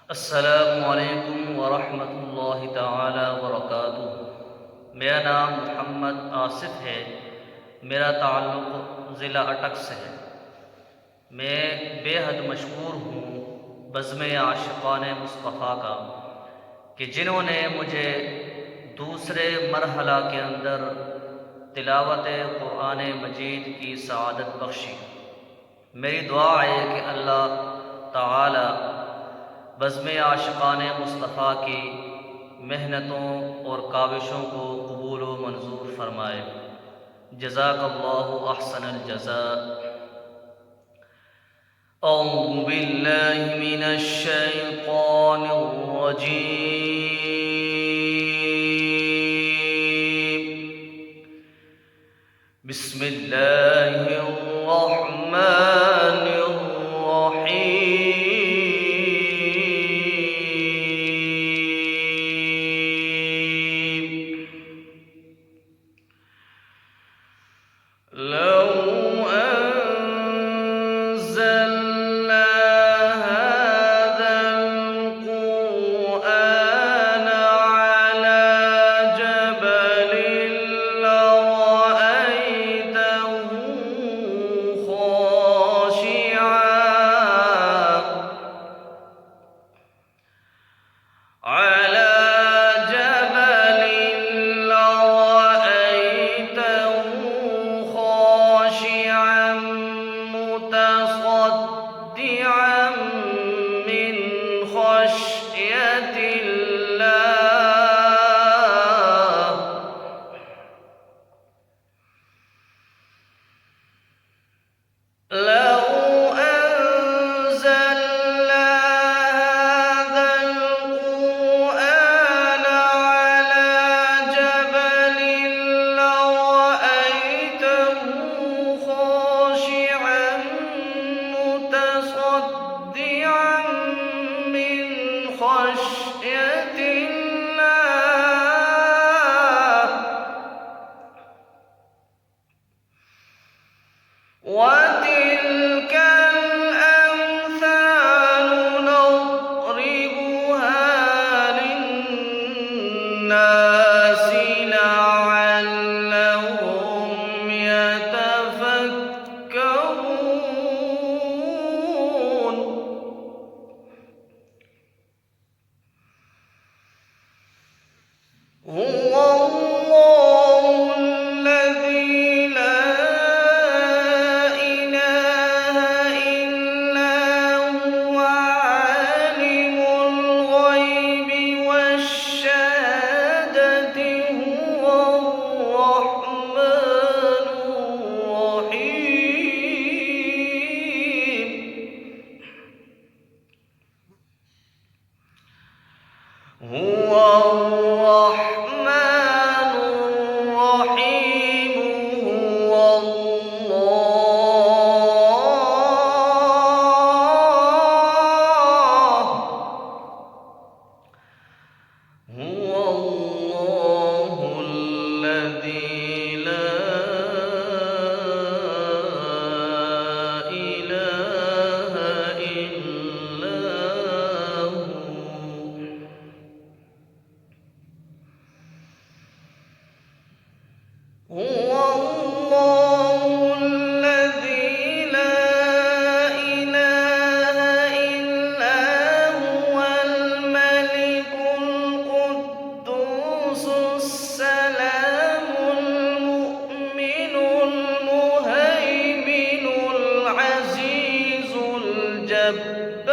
अस्सलामुअलैकुम वरहमतुल्लाहि ताला वबरकातुहू। मेरा नाम मोहम्मद आसिफ़ है। मेरा ताल्लुक़ ज़िला अटक से है। मैं बेहद मशकूर हूँ बज़्म आशिक़ाने मुस्तफ़ा का कि जिन्होंने मुझे दूसरे मरहला के अंदर तिलावत क़ुरान मजीद की सआदत बख्शी। मेरी दुआ है कि अल्लाह ताला बज़्म आशिक़ाने मुस्तफ़ा की मेहनतों और काविशों को कबूल व मंजूर फरमाए। जज़ाकल्लाहु अहसनल जज़ा। औज़ु बिल्लाहि मिनश शैतानिर रजीम। बिस्मिल्लाहिर रहमानिर रहीम। وتلك الأمثال نضربها للناس لعلهم يتفكرون. هو الله الذي لا إله إلا هو عالم الغيب والشهادة هو الرحمن الرحيم. هو الرحمن الرحيم. هو الله. هو الله الذي لا إله إلا هو. هو الله الذي لا إله إلا هو الملك القدوس السلام المؤمن المهيمن العزيز الجبار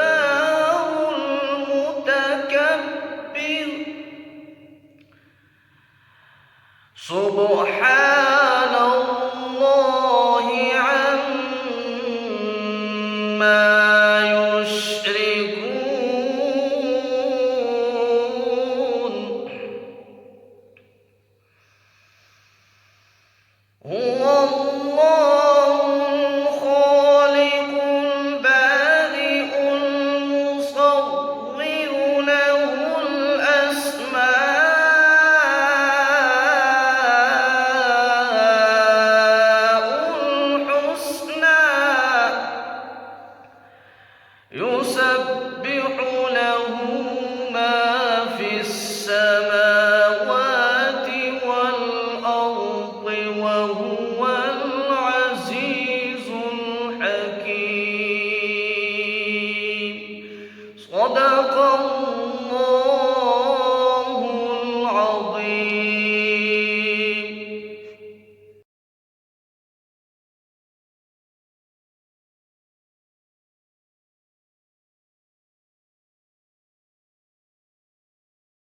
المتكبر. سبحان الله عما يشركون. هو الله الخالق البارئ المصور له الأسماء وهو